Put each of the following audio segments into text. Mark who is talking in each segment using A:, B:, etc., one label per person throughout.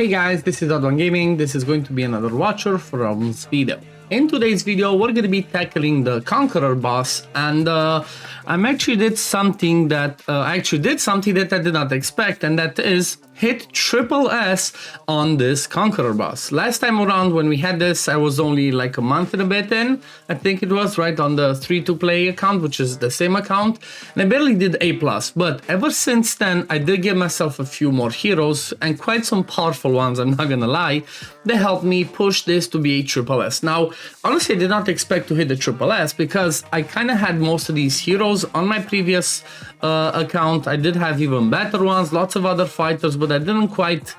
A: Hey guys, this is OddOneGaming. This is going to be another Watcher for REALMS video. In today's video, we're going to be tackling the Conqueror boss, and I did something that I did not expect, and that is hit triple S on this Conqueror boss. Last time around when we had this, I was only like a month and a bit in, I think it was, right, on the 3-to-play account, which is the same account, and I barely did A+, but ever since then, I did give myself a few more heroes, and quite some powerful ones, I'm not gonna lie, they helped me push this to be a triple S. Now, honestly, I did not expect to hit the triple S because I kind of had most of these heroes on my previous account. I did have even better ones, lots of other fighters, but I didn't quite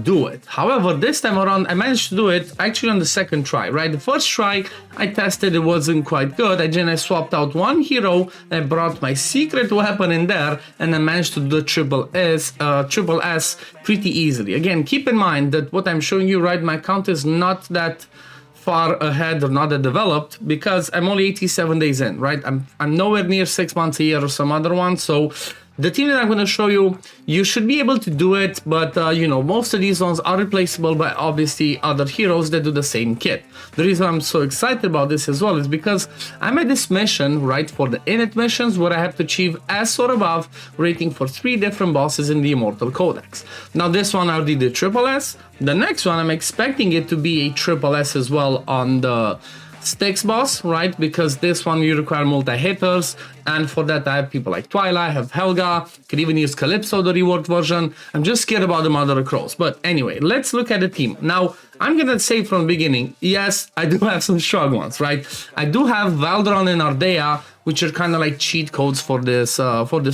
A: do it. However, this time around, I managed to do it actually on the second try, right? The first try, I tested, it wasn't quite good. Then I swapped out one hero, I brought my secret weapon in there, and I managed to do the triple S pretty easily. Again, keep in mind that what I'm showing you, right, my account is not that far ahead or not that developed because I'm only 87 days in, right? I'm nowhere near 6 months a year or some other one, so the team that I'm going to show you, you should be able to do it, but you know, most of these ones are replaceable by obviously other heroes that do the same kit. The reason I'm so excited about this as well is because I'm at this mission, right, for the init missions where I have to achieve S or above rating for 3 different bosses in the Immortal Codex. Now this one I already did triple S. The next one I'm expecting it to be a triple S as well on the Styx boss, right? Because this one you require multi-hitters, and for that I have people like Twilight, I have Helga, could even use Calypso, the reworked version. I'm just scared about the Mother of Crows. But anyway, let's look at the team. Now, I'm gonna say from the beginning, yes, I do have some strong ones, right? I do have Valdron and Ardea, which are kind of like cheat codes for this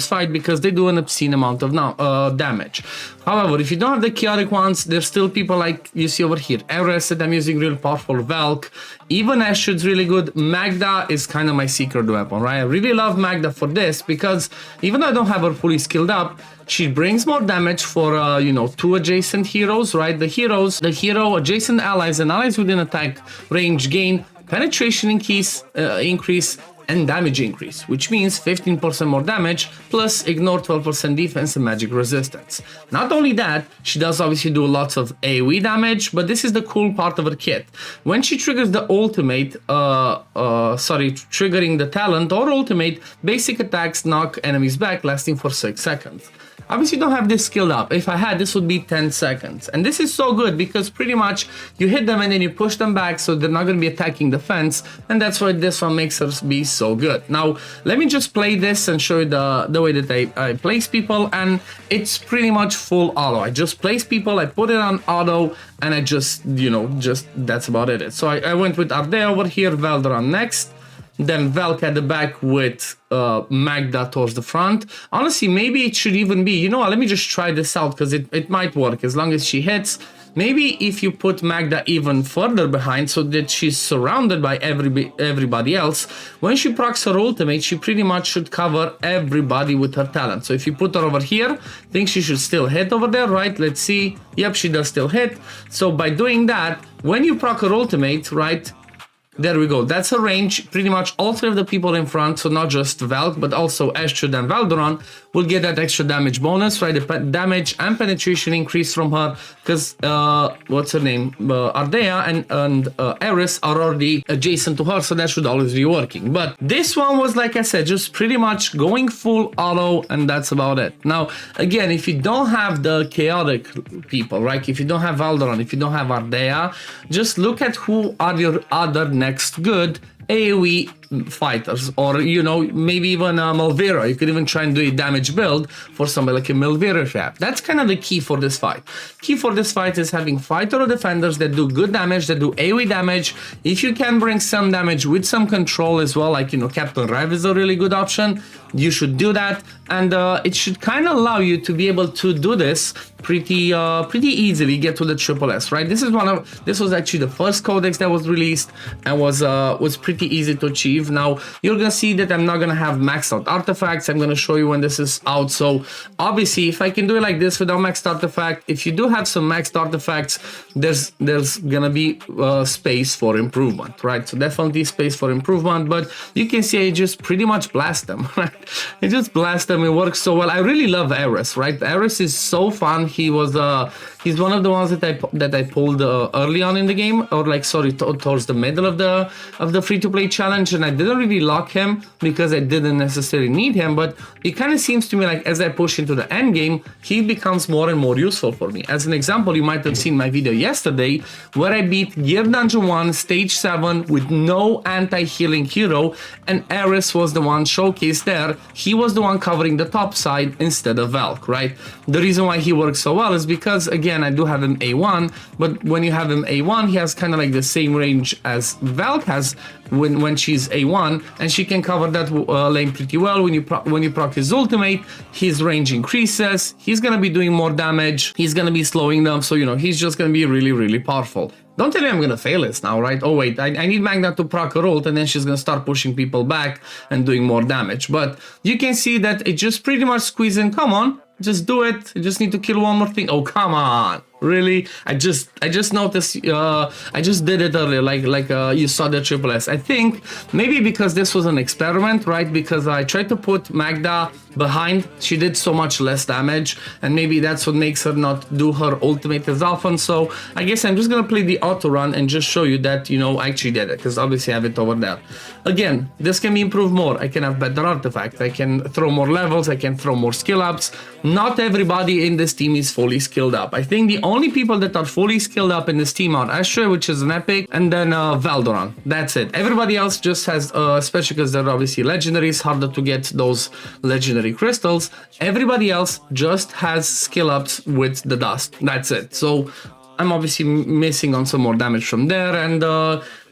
A: fight because they do an obscene amount of damage. However, if you don't have the chaotic ones, there's still people like you see over here. Eris that I'm using real powerful, Valk, even Ashud's really good. Magda is kind of my secret weapon, right? I really love Magda for this because even though I don't have her fully skilled up, she brings more damage for, you know, 2 adjacent heroes, right? The hero, adjacent allies, and allies within attack range gain penetration increase, and damage increase, which means 15% more damage, plus ignore 12% defense and magic resistance. Not only that, she does obviously do lots of AoE damage, but this is the cool part of her kit. When she triggers the ultimate, triggering the talent or ultimate, basic attacks knock enemies back, lasting for 6 seconds. Obviously don't have this skilled up. If I had, this would be 10 seconds. And this is so good because pretty much you hit them and then you push them back so they're not going to be attacking the fence. And that's why this one makes us be so good. Now, let me just play this and show you the way that I place people. And it's pretty much full auto. I just place people, I put it on auto, and I just, you know, that's about it. So I went with Ardea over here, Valdron next. Then Valk at the back with Magda towards the front. Honestly, maybe it should even be, you know what, let me just try this out because it might work as long as she hits. Maybe if you put Magda even further behind so that she's surrounded by everybody else, when she procs her ultimate, she pretty much should cover everybody with her talent. So if you put her over here, I think she should still hit over there, right? Let's see. Yep, she does still hit. So by doing that, when you proc her ultimate, right, there we go. That's a range. Pretty much all 3 of the people in front, so not just Valk, but also Ashud and Valdron, will get that extra damage bonus, right? The damage and penetration increase from her because, what's her name? Ardea and Eris are already adjacent to her, so that should always be working. But this one was, like I said, just pretty much going full auto, and that's about it. Now, again, if you don't have the chaotic people, right? If you don't have Valdron, if you don't have Ardea, just look at who are your other next good AoE fighters, or you know, maybe even Malvera. You could even try and do a damage build for somebody like a Malvera if you have. That's kind of the key for this fight. Key for this fight is having fighter or defenders that do good damage, that do AoE damage. If you can bring some damage with some control as well, like, you know, Captain Rev is a really good option, you should do that, and it should kind of allow you to be able to do this pretty easily, get to the triple S, right? This was actually the first codex that was released and was pretty easy to achieve. Now you're gonna see that I'm not gonna have maxed out artifacts. I'm gonna show you when this is out. So obviously, if I can do it like this without maxed artifact, if you do have some maxed artifacts, there's gonna be space for improvement, right? So definitely space for improvement. But you can see I just pretty much blast them, right? I just blast them. It works so well. I really love Eris, right? Eris is so fun. He was He's one of the ones that I pulled early on in the game, or like sorry, towards the middle of the free-to-play challenge, and I didn't really lock him because I didn't necessarily need him. But it kind of seems to me like as I push into the end game, he becomes more and more useful for me. As an example, you might have seen my video yesterday where I beat Gear Dungeon 1 Stage 7 with no anti-healing hero, and Ares was the one showcased there. He was the one covering the top side instead of Valk, right? The reason why he works so well is because, again, I do have him A1, but when you have him A1, he has kind of like the same range as Valk has when she's A1, and she can cover that lane pretty well. When you proc his ultimate, his range increases, he's gonna be doing more damage, he's gonna be slowing them, so you know, he's just gonna be really, really powerful. Don't tell me I'm gonna fail this now, right? Oh wait, I need Magna to proc her ult, and then she's gonna start pushing people back and doing more damage. But you can see that it just pretty much squeezes in. Come on, just do it. You just need to kill one more thing. Oh, come on. Really? I just noticed, I just did it earlier, like you saw the SSS. I think maybe because this was an experiment, right? Because I tried to put Magda behind, she did so much less damage, and maybe that's what makes her not do her ultimate as often. So I guess I'm just gonna play the auto run and just show you that, you know, I actually did it, because obviously I have it over there. Again, this can be improved more. I can have better artifacts, I can throw more levels, I can throw more skill ups. Not everybody in this team is fully skilled up. I think the only people that are fully skilled up in this team are Astra, which is an epic, and then Valdoran. That's it. Everybody else just has, especially because they're obviously legendaries, harder to get those legendary crystals. Everybody else just has skill ups with the dust. That's it. So I'm obviously missing on some more damage from there, and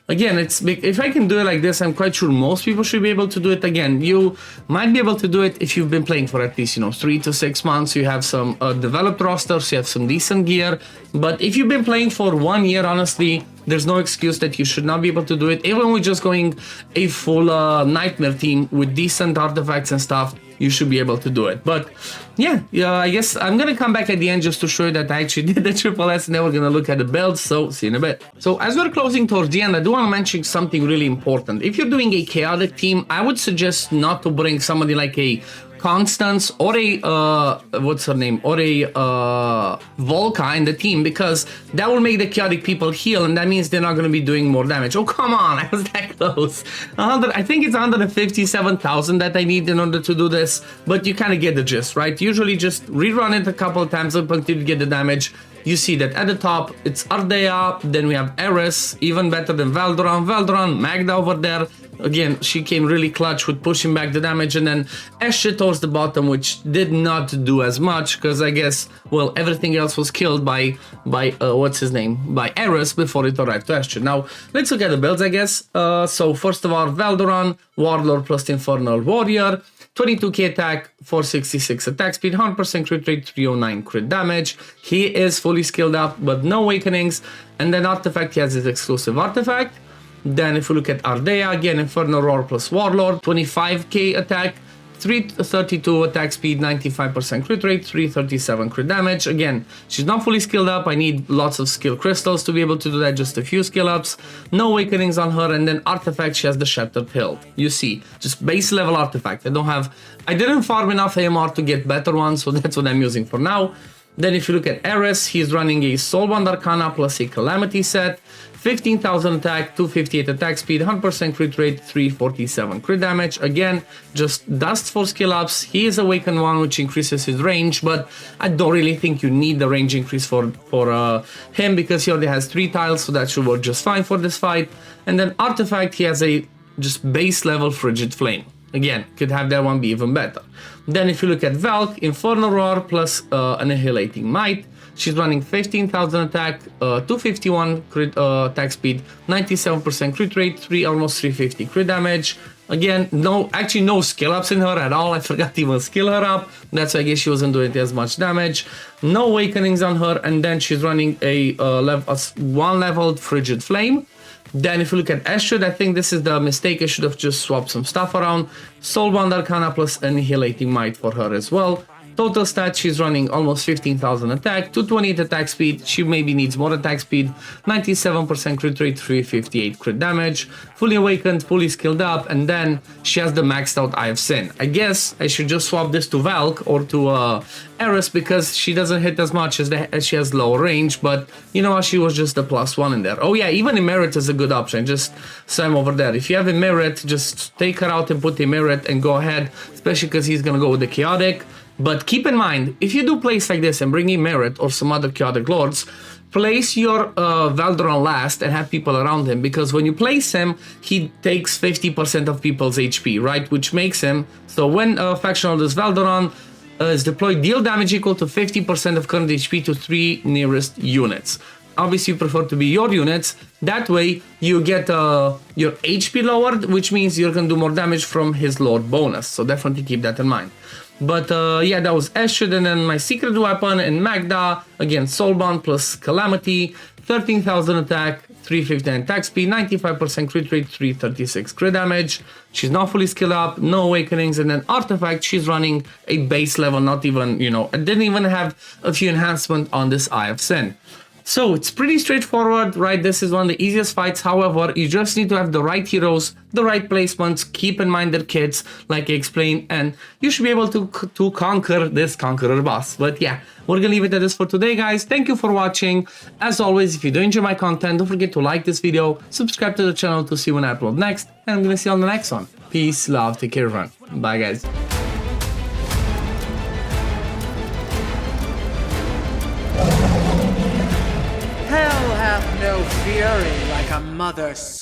A: again, it's big. If I can do it like this, I'm quite sure most people should be able to do it. Again, you might be able to do it if you've been playing for at least, you know, 3 to 6 months. You have some developed rosters, you have some decent gear. But if you've been playing for 1 year, honestly, there's no excuse that you should not be able to do it. Even with just going a full nightmare team with decent artifacts and stuff, you should be able to do it. But yeah, I guess I'm gonna come back at the end just to show you that I actually did the SSS, and then we're gonna look at the builds, so see you in a bit. So as we're closing towards the end, I do want to mention something really important. If you're doing a chaotic team, I would suggest not to bring somebody like a Constance or a what's her name, or a Volca in the team, because that will make the chaotic people heal, and that means they're not going to be doing more damage. Oh, come on, I was that close. I think it's 157,000 that I need in order to do this, but you kind of get the gist, right? Usually just rerun it a couple of times up until you get the damage. You see that at the top it's Ardea, then we have Ares, even better than Valdoran, Magda over there. Again, she came really clutch with pushing back the damage, and then Esche towards the bottom, which did not do as much, because I guess, well, everything else was killed by what's his name? By Ares before it arrived to Esche. Now, let's look at the builds, I guess. So first of all, Valdoran, Warlord plus Infernal Warrior, 22k attack, 466 attack speed, 100% crit rate, 309 crit damage. He is fully skilled up, but no awakenings. And then artifact, he has his exclusive artifact. Then if you look at Ardea, again, Infernal Roar plus Warlord, 25k attack, 332 attack speed, 95% crit rate, 337 crit damage. Again, she's not fully skilled up. I need lots of skill crystals to be able to do that, just a few skill ups. No awakenings on her, and then artifact, she has the Shattered Hilt. You see, just base level artifact. I didn't farm enough AMR to get better ones, so that's what I'm using for now. Then if you look at Ares, he's running a Soulbound Arcana plus a Calamity set, 15,000 attack, 258 attack speed, 100% crit rate, 347 crit damage. Again, just dust for skill ups. He is Awakened one, which increases his range, but I don't really think you need the range increase for him, because he already has 3 tiles, so that should work just fine for this fight. And then artifact, he has a just base level Frigid Flame. Again, could have that one be even better. Then if you look at Valk, Infernal Roar plus Annihilating Might. She's running 15,000 attack, 251 crit attack speed, 97% crit rate, almost 350 crit damage. Again, no skill ups in her at all. I forgot to even skill her up. That's why I guess she wasn't doing as much damage. No awakenings on her, and then she's running a one leveled Frigid Flame. Then if you look at Eshud, I think this is the mistake. I should have just swapped some stuff around. Soulbound Arcana plus Annihilating Might for her as well. Total stats, she's running almost 15,000 attack, 228 attack speed, she maybe needs more attack speed, 97% crit rate, 358 crit damage, fully awakened, fully skilled up, and then she has the maxed out Eye of Sin. I guess I should just swap this to Valk or to Eris because she doesn't hit as much as she has low range, but you know what, she was just a +1 in there. Oh yeah, even Immerit is a good option, just Sam over there. If you have Immerit, just take her out and put Immerit and go ahead, especially because he's gonna go with the Chaotic. But keep in mind, if you do place like this and bring in Merit or some other Chaotic Lords, place your Valdoran last and have people around him, because when you place him, he takes 50% of people's HP, right? Which makes him, so when a faction of this Valdoran is deployed, deal damage equal to 50% of current HP to 3 nearest units. Obviously, you prefer to be your units. That way, you get your HP lowered, which means you're gonna do more damage from his Lord bonus. So definitely keep that in mind. But yeah, that was Eshud, and then my secret weapon in Magda, again, Soulbound plus Calamity, 13,000 attack, 359 attack speed, 95% crit rate, 336 crit damage. She's not fully skilled up, no awakenings, and then Artifact, she's running a base level, not even, you know, I didn't even have a few enhancements on this Eye of Sin. So it's pretty straightforward, right? This is one of the easiest fights. However, you just need to have the right heroes, the right placements, keep in mind their kits, like I explained, and you should be able to conquer this Conqueror boss. But yeah, we're gonna leave it at this for today, guys. Thank you for watching. As always, if you do enjoy my content, don't forget to like this video, subscribe to the channel to see when I upload next, and I'm gonna see you on the next one. Peace, love, take care, everyone. Bye, guys.
B: Hell hath no fury like a mother's